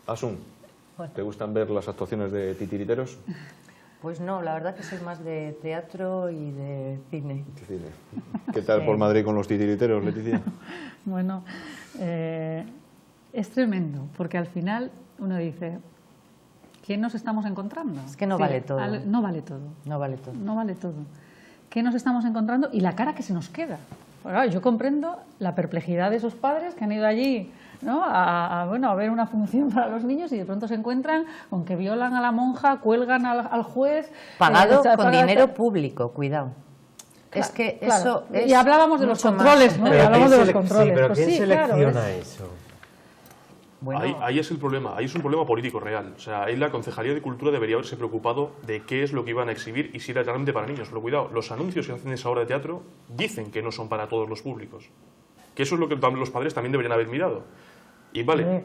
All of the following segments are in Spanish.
Asun, Bueno. ¿te gustan ver las actuaciones de titiriteros? Pues no, la verdad que soy más de teatro y de cine. ¿Qué tal Sí. por Madrid con los titiriteros, Leticia? Bueno, es tremendo, porque al final uno dice, ¿qué nos estamos encontrando? Es que no vale todo. No vale todo. No vale todo. No vale todo. ¿Qué nos estamos encontrando? Y la cara que se nos queda. Pues, claro, yo comprendo la perplejidad de esos padres que han ido allí, ¿no? a ver una función para los niños y de pronto se encuentran con que violan a la monja, cuelgan al juez. Pagado con paga- dinero público, cuidado. Es que Claro. eso es Y hablábamos de los mucho más. controles, ¿no? Y Pero hablamos de ¿quién los controles. Sí, pero Pues ¿quién sí, claro, selecciona es- eso? Bueno, Ahí es el problema, ahí es un problema político real. O sea, ahí la Concejalía de Cultura debería haberse preocupado de qué es lo que iban a exhibir y si era realmente para niños. Pero cuidado, los anuncios que hacen en esa obra de teatro dicen que no son para todos los públicos. Que eso es lo que los padres también deberían haber mirado. Y vale,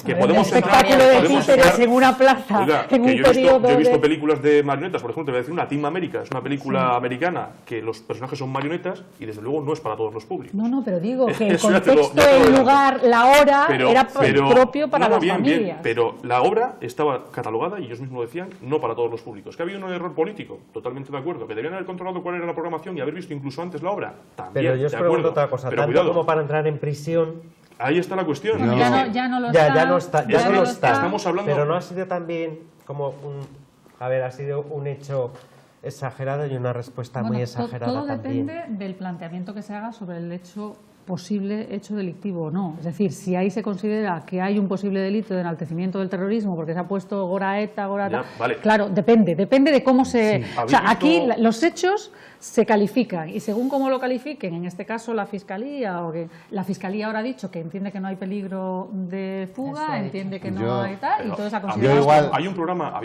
que podemos un espectáculo de títeres en una plaza, Oiga, en que un yo he periodo visto de... películas de marionetas, por ejemplo, te voy a decir una Team América, es una película americana que los personajes son marionetas y desde luego no es para todos los públicos. No, pero digo que el Eso ya te lo- contexto, ya te lo el adelanto. lugar, la hora era propio para no, las bien, familias. pero la obra estaba catalogada, y ellos mismos lo decían, no para todos los públicos. ¿Que ha habido un error político? Totalmente de acuerdo. ¿Que debían haber controlado cuál era la programación y haber visto incluso antes la obra? También, Pero yo os de pregunto acuerdo. otra cosa, Pero tanto cuidado, como para entrar en prisión, ahí está la cuestión. No. Y es que- Ya no lo ya está. no está, ya ya no no lo está. estamos hablando- Pero no ha sido también como ha sido un hecho exagerado y una respuesta muy exagerada todo también. depende del planteamiento que se haga sobre el posible hecho delictivo o no. Es decir, si ahí se considera que hay un posible delito de enaltecimiento del terrorismo porque se ha puesto Gora ETA, Ya, vale. Claro, depende de cómo se... Sí. O sea, ¿Habéis aquí visto- los hechos se califican y según cómo lo califiquen, en este caso la Fiscalía, o que la Fiscalía ahora ha dicho que entiende que no hay peligro de Eso fuga, ha entiende dicho. que no Yo- hay tal, y Pero entonces ha yo considerado... igual- había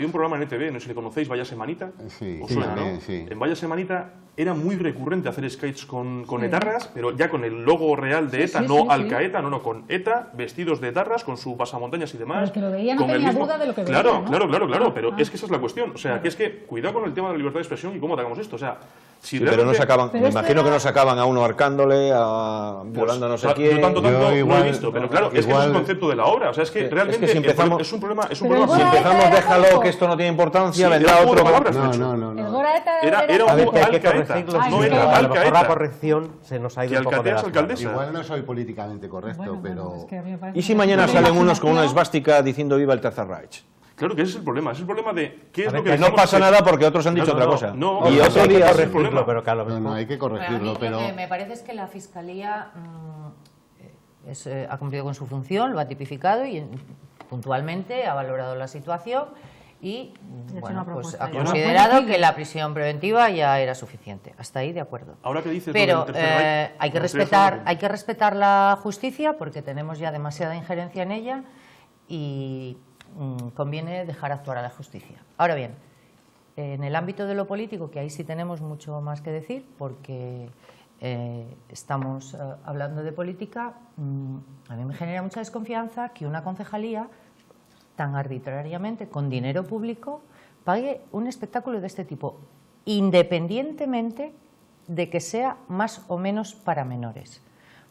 un programa en ETV, no sé si le conocéis, Vaya Semanita. Sí, ¿Os sí, suena, sí, no? sí. En Vaya Semanita era muy recurrente hacer sketches con etarras, pero ya con el logo real de ETA, sí, no sí, Al-Qaeda, no, con ETA, vestidos de etarras, con su pasamontañas y demás. Pero el que lo veía no con el tenía duda de lo que claro, veía, ¿no? Claro, pero Ah. es que esa es la cuestión. O sea, que es que cuidado con el tema de la libertad de expresión y cómo atacamos esto. O sea, si Sí, pero no realmente- sacaban, Pero me esto imagino era- que no sacaban a uno ahorcándole, Pues, violando a no sé yo quién. tanto Yo no igual- lo he visto, pero claro, es que ese es igual- el concepto de la obra. O sea, es que Es realmente que si empezamos- es un problema. Es un Pero problema el Si Gora empezamos, ETA era déjalo, juego. que esto no tiene importancia, Sí, vendrá era juego otro... de palabras, de No, hecho. no, no, El no. Gora ETA Era A ver, que hay que Al-Qaeda. corregirlo. Ay, No sí, era a lo mejor la Al-Qaeda. corrección se nos ha Que ido un poco de Alcatea es las manos. alcaldesa. Igual no soy políticamente correcto, Bueno, pero... es que a mí me parece ¿Y si que- mañana la salen unos con una imaginación- esvástica diciendo viva el Tercer Reich? Claro que ese es el problema. Ese es el problema de qué es A ver, lo que que Que no dejamos pasa que- nada porque otros han dicho No, otra no, cosa. no, Y no, otro hay que día... corregirlo. corregirlo, pero que a lo No, no, mejor... hay que Pero a mí corregirlo, lo pero... que me parece es que la Fiscalía ha cumplido con su función, lo ha tipificado y puntualmente ha valorado la situación y hecho bueno, una pues propuesta ha ya. considerado que la prisión preventiva ya era suficiente. Hasta ahí de acuerdo. Ahora que dices lo Pero del Tercer Reich, hay que me gustaría saber- hay que respetar la justicia porque tenemos ya demasiada injerencia en ella y conviene dejar actuar a la justicia. Ahora bien, en el ámbito de lo político, que ahí sí tenemos mucho más que decir porque estamos hablando de política, a mí me genera mucha desconfianza que una concejalía tan arbitrariamente, con dinero público, pague un espectáculo de este tipo, independientemente de que sea más o menos para menores.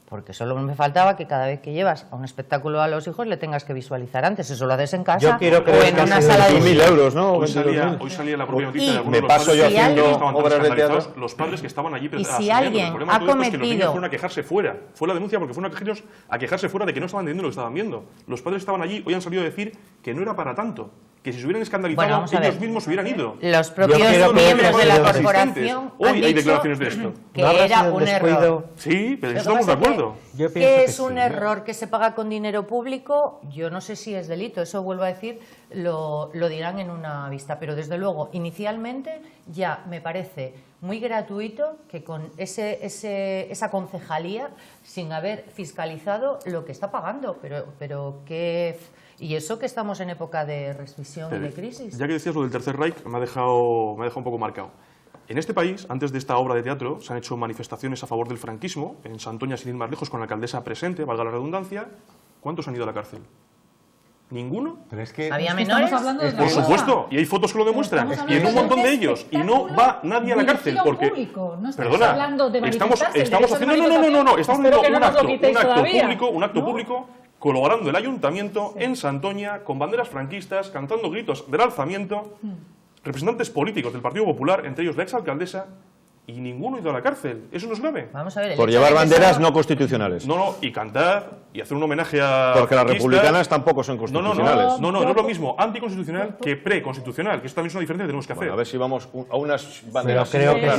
Porque solo me faltaba que cada vez que llevas a un espectáculo a los hijos le tengas que visualizar antes. Eso lo haces en casa Yo quiero o creer en que ha una sido sala de 1.000 cine. euros, ¿no? Hoy salía 22.000. la propia noticia Y de algunos me de los paso padres yo que haciendo estaban tan obras de escandalizados, teatro. los padres que estaban allí Y si asistiendo. alguien El problema ha de todo esto es que los niños cometido- fueron a quejarse fuera. Fue la denuncia porque fueron a quejarse fuera de que no estaban entendiendo lo que estaban viendo. Los padres estaban allí, hoy han salido a decir que no era para tanto, que si se hubieran escandalizado Bueno, vamos a ellos ver. mismos hubieran ido. Los propios quiero creer miembros que de la han sido corporación Hoy han hay dicho declaraciones de esto. que ¿No habrá era sido un descuido? error. Sí, pero Lo que estamos de pasa es acuerdo. Yo pienso que que es un sí. error que se paga con dinero público, yo no sé si es delito, eso vuelvo a decir, lo dirán en una vista, pero desde luego, inicialmente ya me parece muy gratuito que con esa concejalía, sin haber fiscalizado lo que está pagando, pero que... Y eso que estamos en época de recesión y de crisis. Ya que decías lo del Tercer Reich, me ha dejado un poco marcado. En este país, antes de esta obra de teatro, se han hecho manifestaciones a favor del franquismo, en Santoña, sin ir más lejos, con la alcaldesa presente, valga la redundancia. ¿Cuántos han ido a la cárcel? ¿Ninguno? Pero es que... ¿Había Es que menores? estamos hablando de Es otra Por que- cosa. supuesto, y hay fotos que lo demuestran, Estamos y en un hablando montón de de ellos, y no va nadie a la cárcel, dirigido a un porque... público, no estamos Perdona, hablando de estamos manifestarse, el haciendo... derecho de No, estamos manifestación, haciendo espero que no nos lo quitéis todavía. un acto ¿No? público colorando el ayuntamiento en Santoña con banderas franquistas, cantando gritos del alzamiento, representantes políticos del Partido Popular, entre ellos la exalcaldesa, y ninguno ha ido a la cárcel. ¿Eso no es grave? Vamos a ver, el Por hecho llevar de que banderas sea- no constitucionales. No, y cantar y hacer un homenaje a Porque las franquistas. republicanas tampoco son No, constitucionales. no es lo mismo anticonstitucional que preconstitucional, que eso también es una diferencia que tenemos que hacer. Bueno, a ver si vamos a unas banderas. creo que No,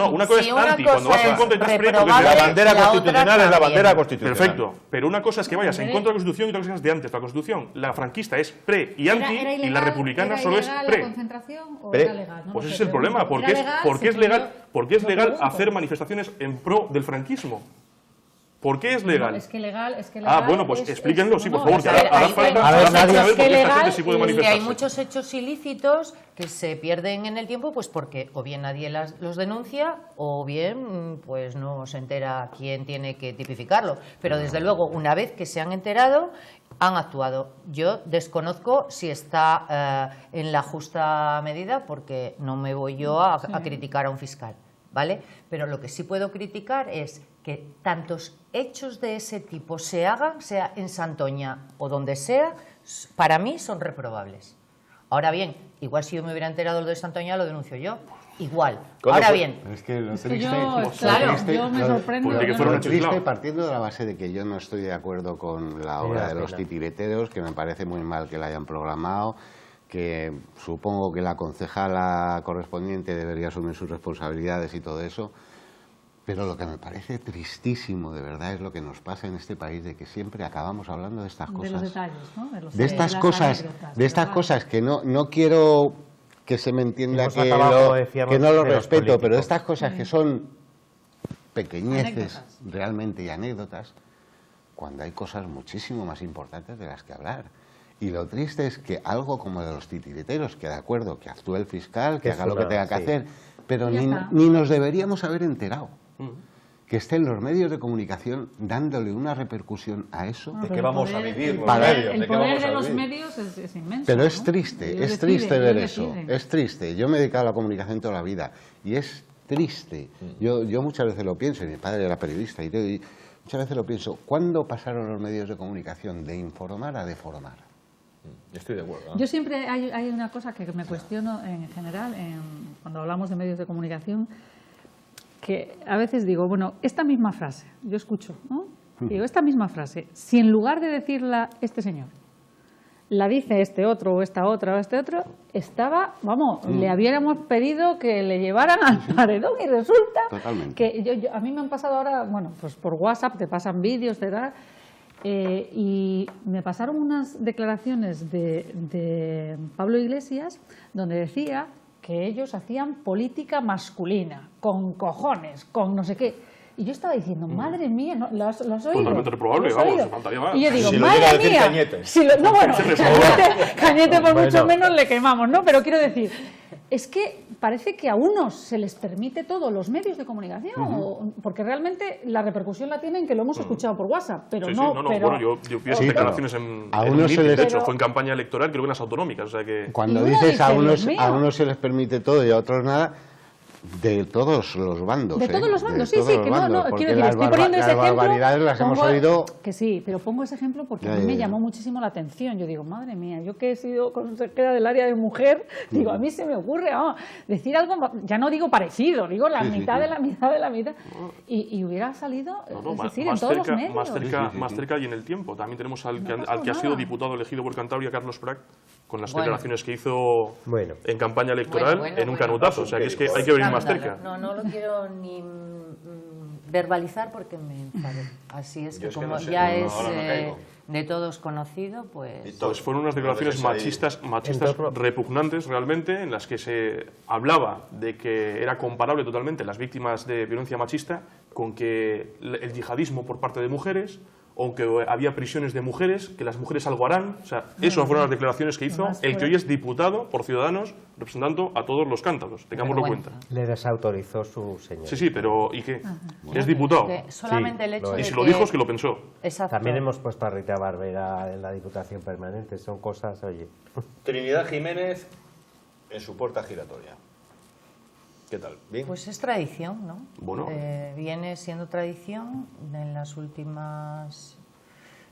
una cosa Si es una anti, cuando vas cosa en contra y es estás preto, que reprobable, te La bandera la otra constitucional es la también. bandera constitucional. perfecto, pero una cosa es que vayas en contra de la Constitución y otra cosa es de antes. La Constitución, la franquista es pre y anti, y la republicana solo es pre. ¿La concentración o Pre. era legal? No Pues lo ese sé, es el problema, pregunto. porque ¿Era es, legal? porque Se es legal, pidió- porque es lo legal pregunto. hacer manifestaciones en pro del franquismo. ¿Por qué es legal? No, es que legal. Ah, bueno, pues explíquenlo, sí, por favor, que a ver, hará hay falta muchos saber hechos por qué que esta gente legal sí puede y hay manifestarse. muchos hechos ilícitos que se pierden en el tiempo pues porque o bien nadie los denuncia o bien pues no se entera quién tiene que tipificarlo. Pero desde luego, una vez que se han enterado, han actuado. Yo desconozco si está en la justa medida porque no me voy yo a criticar a un fiscal, ¿vale? Pero lo que sí puedo criticar es que tantos hechos de ese tipo se hagan, sea en Santoña o donde sea, para mí son reprobables. Ahora bien, igual si yo me hubiera enterado lo de Santoña, lo denuncio yo. Igual. ¿Cuándo Ahora fue? bien, Es que lo Es que triste, yo, claro, yo me sorprendo. Porque yo fueron no- hechos triste, aislados. partiendo de la base de que yo no estoy de acuerdo con la obra da de los pena. titireteros, que me parece muy mal que la hayan programado, que supongo que la concejala correspondiente debería asumir sus responsabilidades y todo eso, pero lo que me parece tristísimo, de verdad, es lo que nos pasa en este país, de que siempre acabamos hablando de estas De los cosas. detalles, ¿no? De estas las cosas, anécdotas, de estas verdad. cosas que no quiero que se me entienda Hemos que, acabado, como decíamos, que no lo de los respeto, pero políticos. estas cosas que son pequeñeces Anécdotas. realmente y anécdotas, cuando hay cosas muchísimo más importantes de las que hablar. Y lo triste es que algo como de los titireteros, que de acuerdo, que actúe el fiscal, que Es haga lo que una- tenga que sí. hacer, pero Ya ni está. nos deberíamos haber enterado. Que estén los medios de comunicación dándole una repercusión a eso. No, ¿De pero qué el vamos a poder- vivir el los Para- poder- medios? El ¿De qué poder vamos a de los vivir? medios es inmenso. Pero es ¿no? triste, Ellos es triste deciden, ver ellos eso, deciden. es triste. Yo me he dedicado a la comunicación toda la vida y es triste. Yo muchas veces lo pienso, y mi padre era periodista, y muchas veces lo pienso, ¿cuándo pasaron los medios de comunicación de informar a deformar? Estoy de acuerdo. Yo siempre hay una cosa que me cuestiono en general cuando hablamos de medios de comunicación, que a veces digo, bueno, esta misma frase, yo escucho, ¿no? Digo, esta misma frase, si en lugar de decirla este señor, la dice este otro o esta otra o este otro, estaba, vamos, le hubiéramos pedido que le llevaran al paredón y resulta Totalmente. que a mí me han pasado ahora, bueno, pues por WhatsApp te pasan vídeos, te da, y me pasaron unas declaraciones de Pablo Iglesias donde decía que ellos hacían política masculina, con cojones, con no sé qué. Y yo estaba diciendo, madre mía, ¿no? ¿Lo has oído? Totalmente reprobable, ¿Lo has vamos, oído? faltaría más. Y yo digo, Si lo llega a madre decir mía. Cañete. No, bueno, Cañete por mucho Bueno. menos le quemamos, ¿no? Pero quiero decir, es que parece que a unos se les permite todo, los medios de comunicación, porque realmente la repercusión la tienen que lo hemos escuchado por WhatsApp, pero Sí, no, sí, pero... bueno, yo vi esas Sí, declaraciones pero en a un unos se mitin, les- de hecho, Pero- fue en campaña electoral, creo que en las autonómicas, o sea que... Cuando Y uno dices dice, a Dios mío. unos se les permite todo y a otros nada, de todos los bandos. De todos los De bandos, sí, todos sí, los que no, bandos, no, porque quiero decir, las estoy poniendo ese las ejemplo. barbaridades las hemos oído. Que sí, pero pongo ese ejemplo porque Ya, a mí ya, me ya. llamó muchísimo la atención. Yo digo, madre mía, yo que he sido consejera del área de mujer, digo, a mí se me ocurre decir algo, ya no digo parecido, digo la Sí, sí, mitad sí. de la mitad de la mitad. Y hubiera salido, No, es más, decir, en más todos cerca, los medios. más cerca y en el tiempo. También tenemos al que, No al que ha pasó sido nada. diputado elegido por Cantabria, Carlos Prat, con las Bueno. declaraciones que hizo Bueno. en campaña electoral Bueno, en un bueno. canutazo. O sea, que es que hay que venir más Escándalo. cerca. No lo quiero ni verbalizar porque me enfado. Así es Yo que es que como no sé, ya no, es ahora no caigo. de todos conocido, pues... Pues fueron unas declaraciones machistas Entonces- repugnantes realmente, en las que se hablaba de que era comparable totalmente las víctimas de violencia machista con que el yihadismo por parte de mujeres, o que había prisiones de mujeres, que las mujeres algo harán. O sea, esas fueron las declaraciones que hizo Además, el que hoy es diputado por Ciudadanos, representando a todos los cántabros. Tengámoslo en Vergüenza. cuenta. Le desautorizó su señor. Sí, sí, pero ¿y qué? Que es diputado. Que solamente el hecho lo de Y es. si lo dijo es que lo pensó. Exacto. También hemos puesto a Rita Barbera en la Diputación Permanente. Son cosas, oye. Trinidad Jiménez en su puerta giratoria. ¿Qué tal? ¿Bien? Pues es tradición, ¿no? Bueno. Viene siendo tradición en las últimas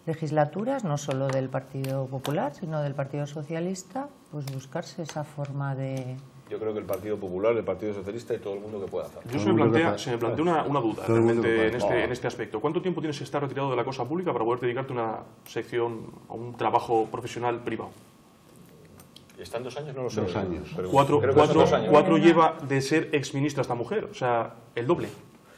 legislaturas, no solo del Partido Popular, sino del Partido Socialista, pues buscarse esa forma de... Yo creo que el Partido Popular, el Partido Socialista y todo el mundo que pueda hacer. Yo se me plantea una duda realmente en este aspecto. ¿Cuánto tiempo tienes que estar retirado de la cosa pública para poder dedicarte a una sección, a un trabajo profesional privado? ¿Están 2 años? No lo sé. 2 años. Pero Cuatro creo que son 2 años. lleva de ser exministra esta mujer, o sea, el doble.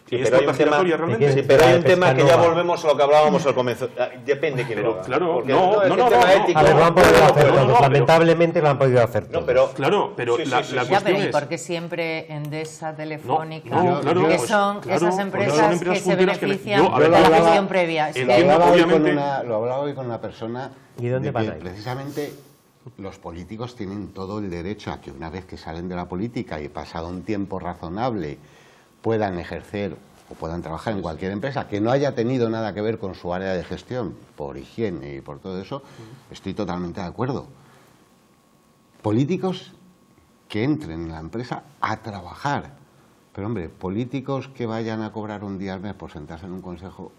Sí, ¿Y es pero hay un puerta tema, giratoria realmente? sí, pero hay un tema que ya volvemos a lo que hablábamos al comienzo. Depende quién lo haga. Claro, Porque no, es no, que no, el tema no, ético- A ver, lo han podido hacer no, todos. pero- Lamentablemente lo han podido hacer todos. No, pero... Claro, pero Sí, sí, la sí, sí. Ya, cuestión pero ¿y es... por qué siempre Endesa, Telefónica, No, claro, que pues, son claro, esas porque empresas son empresas que se punteras que le- benefician yo, a ver, de la hablaba- gestión previa? Es el que- tiempo- Lo obviamente- hablaba hoy con una persona ¿Y dónde de van que a ir? precisamente los políticos tienen todo el derecho a que una vez que salen de la política y pasado un tiempo razonable puedan ejercer o puedan trabajar en cualquier empresa que no haya tenido nada que ver con su área de gestión, por higiene y por todo eso, estoy totalmente de acuerdo. Políticos que entren en la empresa a trabajar. Pero hombre, políticos que vayan a cobrar un día al mes por sentarse en un consejo,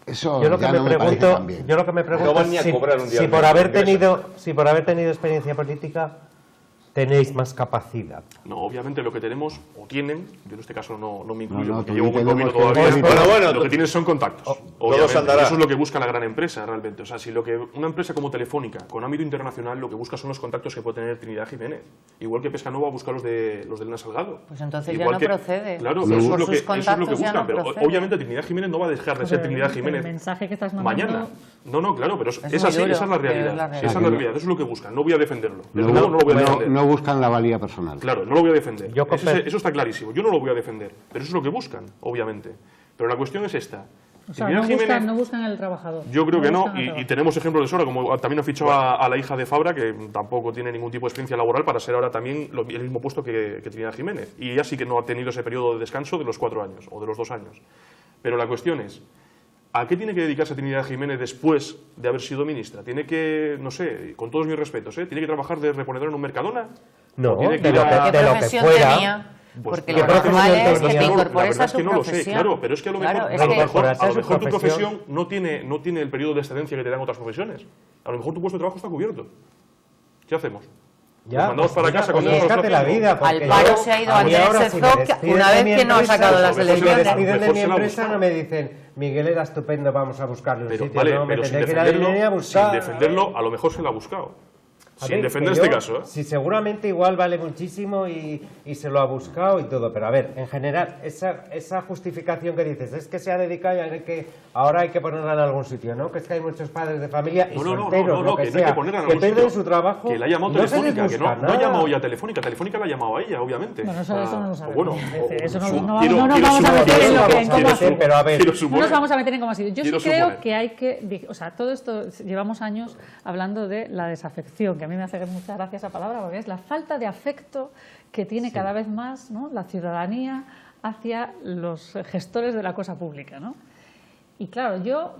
eso Yo lo que ya me no me parece pregunto, tan bien. yo lo que me pregunto van ni a es cobrar un día si al por mes, haber ingresan. tenido experiencia política tenéis más capacidad. No, obviamente lo que tenemos, o tienen, yo en este caso no me incluyo, No, no, porque tú llevo muy tenemos poquito que- todavía, Bueno, bueno, lo que tienen son contactos, todos obviamente, andará. y eso es lo que busca la gran empresa realmente, o sea, si lo que una empresa como Telefónica, con ámbito internacional, lo que busca son los contactos que puede tener Trinidad Jiménez, igual que Pescanova busca los de Elena Salgado. Pues entonces ya Igual no que- procede. Claro, Por pero eso es lo sus que contactos ya buscan, no pero procede. obviamente Trinidad Jiménez no va a dejar de ser Pero Trinidad el Jiménez mensaje que estás mandando... mañana. No, claro, pero es muy así, duro, esa es la pero es realidad, la esa es realidad. la realidad, eso es lo que buscan, no voy a defenderlo, desde No, luego no lo voy a defender. no buscan la valía personal. Claro, no lo voy a defender. Yo compre- Eso está clarísimo. Yo no lo voy a defender. Pero eso es lo que buscan, obviamente. Pero la cuestión es esta. O sea, Trinidad no Jiménez, buscan, no buscan el trabajador. yo creo que no. buscan al Y trabajador. tenemos ejemplos de sobra, como también ha fichado a la hija de Fabra, que tampoco tiene ningún tipo de experiencia laboral para ser ahora también el mismo puesto que Trinidad Jiménez. Y ella sí que no ha tenido ese periodo de descanso de los 4 años o de los 2 años. Pero la cuestión es, ¿a qué tiene que dedicarse Trinidad Jiménez después de haber sido ministra? Tiene que, no sé, con todos mis respetos, ¿tiene que trabajar de reponedor en un Mercadona? No, Tiene que de ir lo a- que, ¿Qué de lo que profesión fuera. tenía? Pues, Porque ¿qué lo profesión normal es tenía? que te No, la incorpores verdad a es tu que no lo sé, profesión. claro, pero es que a lo mejor, Claro, es a lo que- mejor Incorporarse a su tu profesión profesión no tiene el periodo de excedencia que te dan otras profesiones. A lo mejor tu puesto de trabajo está cubierto. ¿Qué hacemos? Ya, Nos mandamos para mira, casa con pues todos los búscate la haciendo. vida. porque Al paro yo- se ha ido a mí Andrés ahora, si me Herzog despiden una de vez mi que no ha empresa, sacado las si me elecciones. despiden de Mejor mi se la empresa, busca. no me dicen, Miguel era estupendo, vamos a buscarle un Pero, sitio. vale, no, me pero sin tendré que ir a la librería a buscar. defenderlo, a lo mejor se lo ha buscado. A Sin ver, defender que este yo- caso, ¿eh? Sí, seguramente igual vale muchísimo y se lo ha buscado y todo, pero a ver, en general, esa justificación que dices, es que se ha dedicado y ahora hay que ponerla en algún sitio, ¿no? Que es que hay muchos padres de familia y solteros, lo que no hay sea, que ponerla en que algún pierden sitio. su trabajo, Que la ha llamado no se les Telefónica, que busca no ha nada. llamado ya a Telefónica. Telefónica la ha llamado a ella, obviamente. Bueno, eso no lo sabemos. Bueno, Eso no- su- no quiero- nos quiero vamos a meter en lo que- en suponer, cómo quiero hacer, su- pero a ver, quiero No suponer. nos vamos a meter en cómo ha sido. Yo sí Quiero creo suponer. que hay que... O sea, todo esto, llevamos años hablando de la desafección, que a mí me hace mucha gracia esa palabra, porque es la falta de afecto que tiene cada vez más, ¿no?, la ciudadanía hacia los gestores de la cosa pública, ¿no? Y claro, yo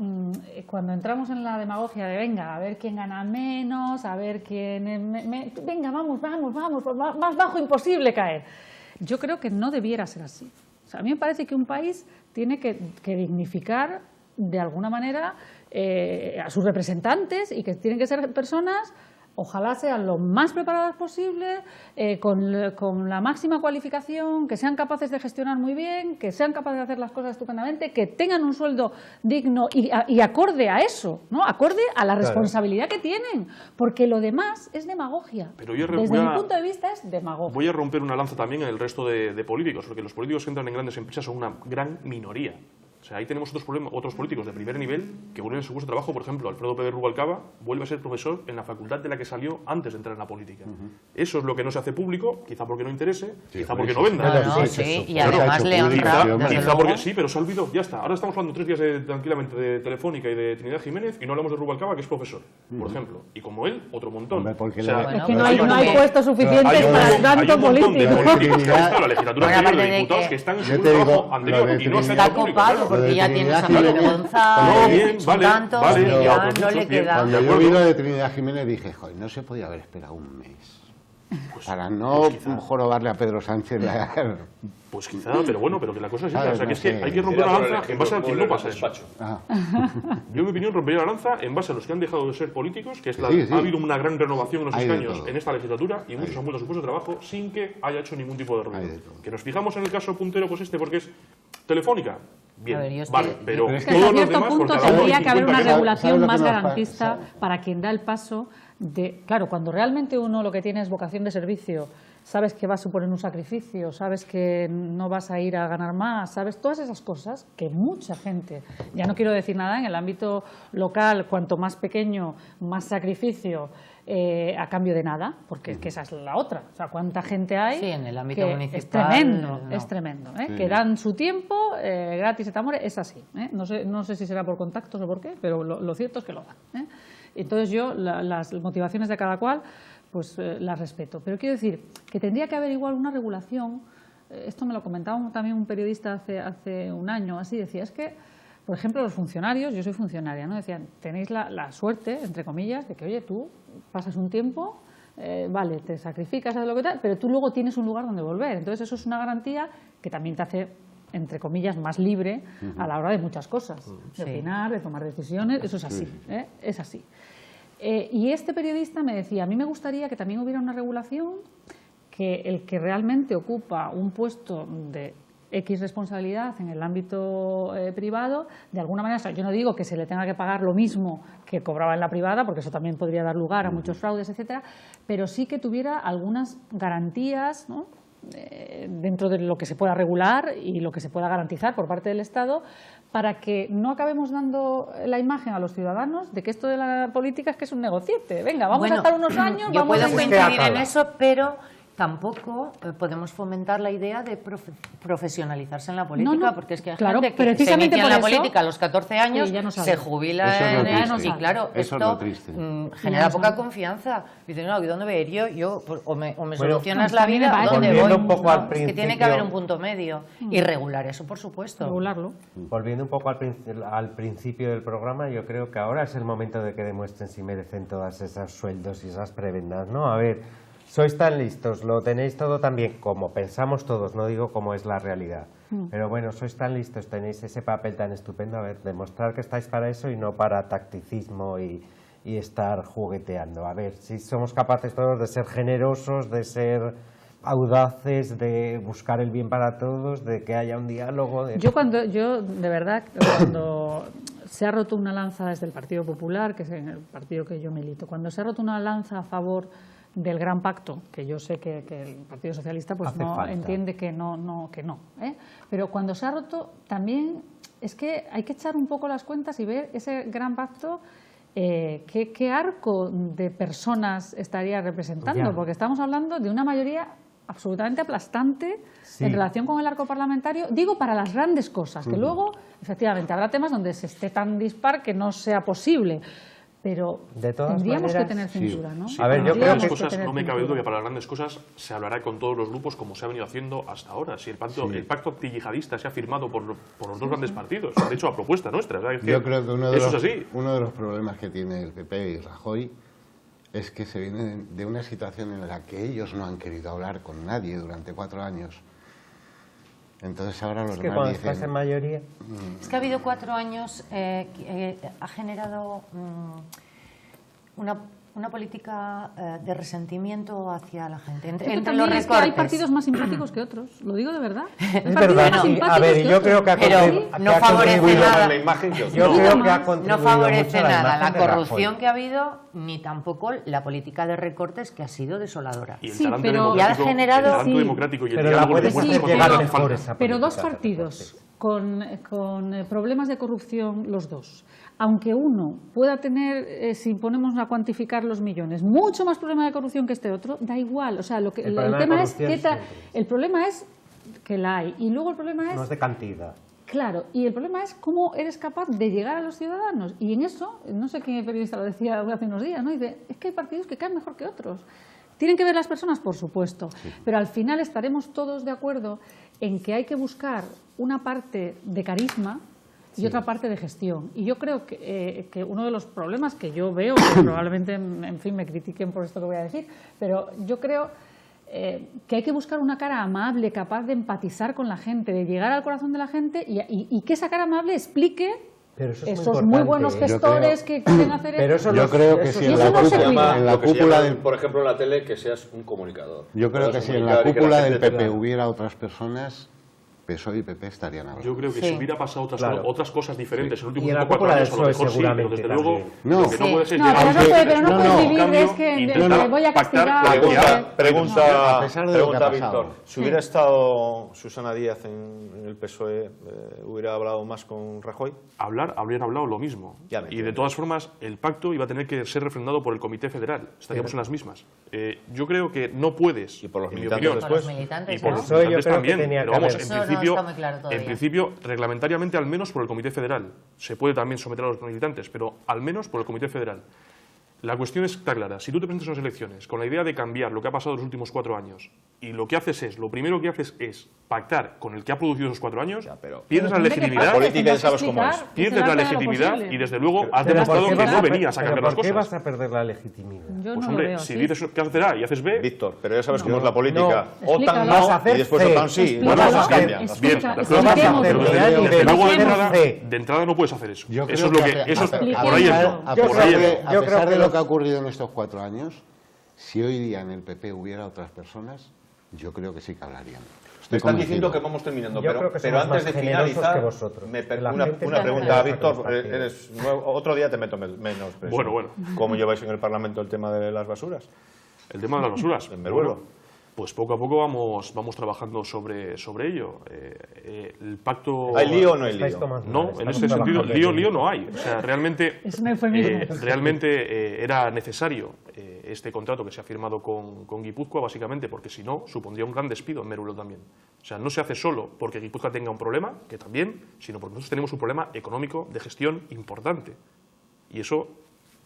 cuando entramos en la demagogia de venga, a ver quién gana menos, a ver quién... venga, vamos, más bajo imposible caer. Yo creo que no debiera ser así. O sea, a mí me parece que un país tiene que dignificar de alguna manera a sus representantes y que tienen que ser personas, ojalá sean lo más preparadas posible, con la máxima cualificación, que sean capaces de gestionar muy bien, que sean capaces de hacer las cosas estupendamente, que tengan un sueldo digno y acorde a eso, ¿no? Acorde a la responsabilidad que tienen, porque lo demás es demagogia. Pero yo Desde voy a- mi punto de vista es demagogia. Voy a romper una lanza también en el resto de políticos, porque los políticos que entran en grandes empresas son una gran minoría. O sea, ahí tenemos otros políticos de primer nivel que vuelven a su puesto de trabajo. Por ejemplo, Alfredo Pérez Rubalcaba vuelve a ser profesor en la facultad de la que salió antes de entrar en la política. Eso es lo que no se hace público, quizá porque no interese, quizá porque no venda. Claro, Sí, sí, y claro, además se ha le hecho honra, público, desde Quizá luego. porque sí, pero se olvidó, ya está. Ahora estamos hablando 3 días tranquilamente de Telefónica y de Trinidad Jiménez y no hablamos de Rubalcaba, que es profesor, por ejemplo. Y como él, otro montón. Hombre, porque O sea, le- Bueno, Es que no pues hay, yo no hay creo que- puestos suficientes hay para un tanto montón de político. políticos que han estado en la legislatura Bueno, anterior aparte de de diputados que- que están en Yo su te digo, trabajo lo anterior de y no se Trinidad- Está copado Lo porque de ya tienes a Trinidad Manuel Jiménez- González, No, bien, son vale, tantos, vale, que ya, ya pues no mucho, le bien. queda. Cuando De yo acuerdo. vi lo de Trinidad Jiménez dije, joder, no se podía haber esperado un mes. para no jorobarle a Pedro Sánchez Pues quizá, pero bueno, pero que la cosa es esa. ¿Sabes? O sea, que No es que sé. hay que romper Mira, la por el lanza en ejemplo, base a quien por no el pasa eso. despacho. Yo, en mi opinión, rompería la lanza en base a los que han dejado de ser políticos, que es Sí, sí. ha habido una gran renovación en los Hay de escaños todo. en esta legislatura y muchos han vuelto a su puesto de trabajo sin que haya hecho ningún tipo de Hay de ruido. todo. Que nos fijamos en el caso puntero, pues este, porque es Telefónica. Bien, A ver, yo estoy- vale, pero Pero es Que todos hasta los cierto demás, por punto cada uno tendría hay que haber 50 una que- ¿sabes regulación lo que más nos pasa? garantista para quien da el paso de... Claro, cuando realmente uno lo que tiene es vocación de servicio, sabes que va a suponer un sacrificio, sabes que no vas a ir a ganar más, sabes todas esas cosas que mucha gente, ya no quiero decir nada en el ámbito local, cuanto más pequeño, más sacrificio, a cambio de nada, porque es que esa es la otra. O sea, cuánta gente hay. Sí, en el ámbito que municipal, es tremendo, no. es tremendo. Sí. Que dan su tiempo gratis et amore, es así. No sé si será por contactos o por qué, pero lo cierto es que lo dan. Entonces yo las motivaciones de cada cual pues las respeto. Pero quiero decir que tendría que haber igual una regulación. Esto me lo comentaba también un periodista hace un año, así decía, es que por ejemplo, los funcionarios, yo soy funcionaria, ¿no? Decían, tenéis la suerte, entre comillas, de que, oye, tú pasas un tiempo, vale, te sacrificas, haces lo que tal, pero tú luego tienes un lugar donde volver. Entonces, eso es una garantía que también te hace, entre comillas, más libre a la hora de muchas cosas, de opinar, de tomar decisiones, eso es así, es así. Y este periodista me decía, a mí me gustaría que también hubiera una regulación que el que realmente ocupa un puesto de X responsabilidad en el ámbito privado, de alguna manera, o sea, yo no digo que se le tenga que pagar lo mismo que cobraba en la privada, porque eso también podría dar lugar a muchos fraudes, etcétera, pero sí que tuviera algunas garantías, ¿no? Dentro de lo que se pueda regular y lo que se pueda garantizar por parte del Estado, para que no acabemos dando la imagen a los ciudadanos de que esto de la política es que es un negociete. Venga, vamos a estar unos años, yo vamos puedo a coincidir en eso, pero tampoco podemos fomentar la idea de profesionalizarse en la política, No, no, porque es que hay claro, gente que se precisamente inicia en la por eso, política a los 14 años, y ya no sabe. se jubila Eso es lo en triste. el, y claro, Eso es esto lo triste. genera Ya no poca sabe. confianza. Dice, no, ¿y dónde voy a ir yo? Yo pues, o me Bueno, solucionas a la mí me vida, parece- ¿dónde Volviendo voy? un poco No, al es que tiene que principio. haber un punto medio y regular eso, por supuesto. regularlo. Volviendo un poco al principio del programa, yo creo que ahora es el momento de que demuestren si merecen todos esos sueldos y esas prebendas, ¿no? A ver, sois tan listos, lo tenéis todo tan bien como pensamos todos, no digo como es la realidad, pero bueno, sois tan listos, tenéis ese papel tan estupendo, a ver, demostrar que estáis para eso y no para tacticismo y estar jugueteando. A ver, si somos capaces todos de ser generosos, de ser audaces, de buscar el bien para todos, de que haya un diálogo. Yo de verdad, cuando se ha roto una lanza desde el Partido Popular, que es el partido que yo milito, cuando se ha roto una lanza a favor del gran pacto, que yo sé que el Partido Socialista pues Hace no falta. entiende que no, pero cuando se ha roto también es que hay que echar un poco las cuentas y ver ese gran pacto. ¿Qué arco de personas estaría representando? Ya. Porque estamos hablando de una mayoría absolutamente aplastante Sí. en relación con el arco parlamentario, digo para las grandes cosas, que luego efectivamente habrá temas donde se esté tan dispar que no sea posible, pero De todas tendríamos maneras, que tener censura, ¿no? Sí, A ver, para yo las creo grandes que- cosas, tener no me cabe censura. duda que para las grandes cosas se hablará con todos los grupos como se ha venido haciendo hasta ahora. Si el pacto antiyihadista se ha firmado por los dos grandes partidos, de hecho a propuesta nuestra. O sea, es que Yo creo que eso es así. uno de los problemas que tiene el PP y Rajoy es que se viene de una situación en la que ellos no han querido hablar con nadie durante 4 años. Entonces ahora los Es que demás cuando dicen... estás en mayoría... Es que ha habido 4 años que ha generado una política de resentimiento hacia la gente. Es que Entre también los es que hay recortes. partidos más simpáticos que otros, lo digo de verdad. Hay Es partidos verdad, más y, a simpáticos ver, que yo creo otros. que ha Pero contribuido- no que ha favorece contribuido- nada. la imagen que os Yo digo. creo que ha No contribuido favorece mucho a la nada imagen la de Rajoy. corrupción que ha habido, ni tampoco la política de recortes que ha sido desoladora. Y el Sí, talante pero- Y ha democrático, generado- el talante Sí. democrático y el Pero la diálogo puedes de hacer fuerzas llegar contra mejor falta. esa Pero política dos de partidos recortes. con problemas de corrupción, los dos. Aunque uno pueda tener, si ponemos a cuantificar los millones, mucho más problema de corrupción que este otro, da igual. O sea, El el problema de tema es corrupción qué siempre. el problema es que la hay. Y luego el problema es No es de cantidad. claro, y el problema es cómo eres capaz de llegar a los ciudadanos. Y en eso, no sé qué periodista lo decía hace unos días, ¿no? Dice, es que hay partidos que caen mejor que otros. ¿Tienen que ver las personas? Por supuesto. Pero al final estaremos todos de acuerdo en que hay que buscar una parte de carisma y otra parte de gestión. Y yo creo que uno de los problemas que yo veo, que probablemente, en fin, me critiquen por esto que voy a decir, pero yo creo que hay que buscar una cara amable, capaz de empatizar con la gente, de llegar al corazón de la gente y que esa cara amable explique Pero eso es esos muy muy buenos importante, gestores que quieren hacer Pero esto. eso Yo no- creo que eso si no en se la puede. cúpula, en la Lo que se cúpula llama, del por ejemplo, en la tele, que seas un comunicador. Yo creo que Puedas si en la comunicar y que cúpula la del gente PP te- hubiera otras personas, PSOE y PP estarían hablando. Yo creo que Sí. si hubiera pasado Claro. otras cosas diferentes en los últimos Y en la 4 cúpula años, del a lo mejor PSOE sí, pero desde seguramente luego también. No. lo que no Sí. puede ser No, llegar pero a no puede- pero no un puedes vivir cambio, de es que de- intentar de voy a pactar castigar, con el que ha- Pregunta, A pesar de lo que ha pasado. Víctor. Si hubiera estado Susana Díaz en el PSOE, ¿hubiera hablado más con Rajoy? habrían hablado lo mismo. Ya me Y de entiendo. todas formas, el pacto iba a tener que ser refrendado por el Comité Federal. Estaríamos en las mismas. Yo creo que no puedes, Y por los en mi militantes opinión, Por los después. militantes, y por ¿no? los Eso yo militantes creo que también, tenía pero que vamos, haber. Eso no está muy claro todavía. en principio, reglamentariamente al menos por el Comité Federal. Se puede también someter a los militantes, pero al menos por el Comité Federal. La cuestión está clara. Si tú te presentas a unas elecciones con la idea de cambiar lo que ha pasado los últimos 4 años y lo que haces es, lo primero que haces es pactar con el que ha producido esos 4 años, pero- pierdes la Pero ¿qué legitimidad, pasa? política Tendrás ya sabes que cómo es. explicar que pierdes se la haga lo legitimidad posible. y desde luego has Pero demostrado ¿por qué que vas no a per- venías a pero cambiar las ¿por qué cosas. vas a perder la legitimidad? Yo Pues no lo hombre, veo si así. dices que haces A y haces B, Víctor, pero ya sabes cómo es la política. No, OTAN explícalo. no, Vas a hacer y después C. OTAN sí. Explícalo. Las cosas Bien, cambian. Explica- bien, explica- las cosas cambian, expliquemos, pero expliquemos. desde luego de Expliquemos. entrada, C. de entrada no puedes hacer eso. Yo creo Eso es lo que que, a- eso es, a- por ahí a- entro, A Yo por pesar ahí creo de, entro. a yo pesar creo de que lo los- que ha ocurrido en estos 4 años, si hoy día en el PP hubiera otras personas, yo creo que sí que hablarían. Me están convencido. diciendo que vamos terminando, Yo pero, creo que pero somos antes más de generosos finalizar, que vosotros. me per- La una gente una es pregunta, generosa Víctor. con los partidos. Eres nuevo, otro día te meto menos. pero Bueno. ¿Cómo lleváis en el Parlamento el tema de las basuras? El tema de las basuras. En Meruelo. Pues poco a poco vamos trabajando sobre ello. El pacto... ¿Hay lío o no hay Estáis lío? tomando No, mal, en estamos este sentido, trabajando lío en no hay. O sea, realmente, Es un eufemismo. era necesario este contrato que se ha firmado con Guipúzcoa, básicamente, porque si no, supondría un gran despido en Meruelo también. O sea, no se hace solo porque Guipúzcoa tenga un problema, que también, sino porque nosotros tenemos un problema económico de gestión importante. Y eso,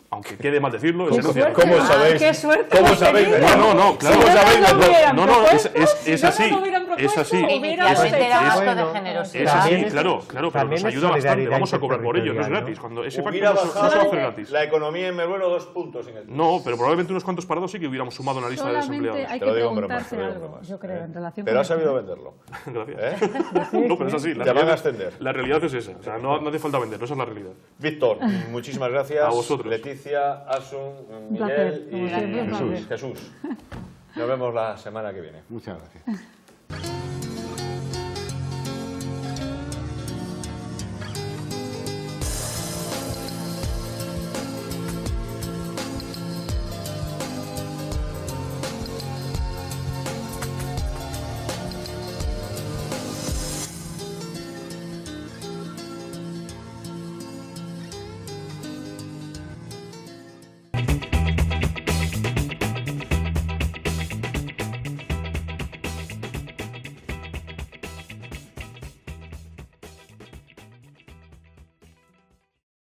aunque quede mal decirlo, es esencial. ¿Cómo sabéis? ¡Qué suerte! ¿Cómo hemos sabéis? tenido! No, claro. Si no sabéis? nos lo hubieran No, propuesto, es si no así, nos lo hubieran es propuesto, así. hubiéramos Inicialmente era hecho- acto de Bueno, generosidad. Es así, También claro, pero nos también es ayuda bastante. solidaridad Vamos a cobrar por ello, no es interterritorial, gratis. ¿no? Cuando ese pacto Hubiera no se va a bajado hacer gratis. la economía en Meruelo 2 puntos en el No, pero probablemente unos cuantos parados sí que hubiéramos sumado en la lista de Solamente desempleados. hay Te que lo digo en broma, preguntarse te lo digo en algo, broma. yo creo, en relación Pero con has sabido esto. venderlo. Gracias. No, pero es así. Te van a realidad- extender. La realidad es esa. O sea, no hace falta venderlo, esa es la realidad. Víctor, muchísimas gracias. A vosotros. Leticia, Asun, Un placer, Miguel como siempre, un y placer. Jesús. Nos vemos la semana que viene. Muchas gracias.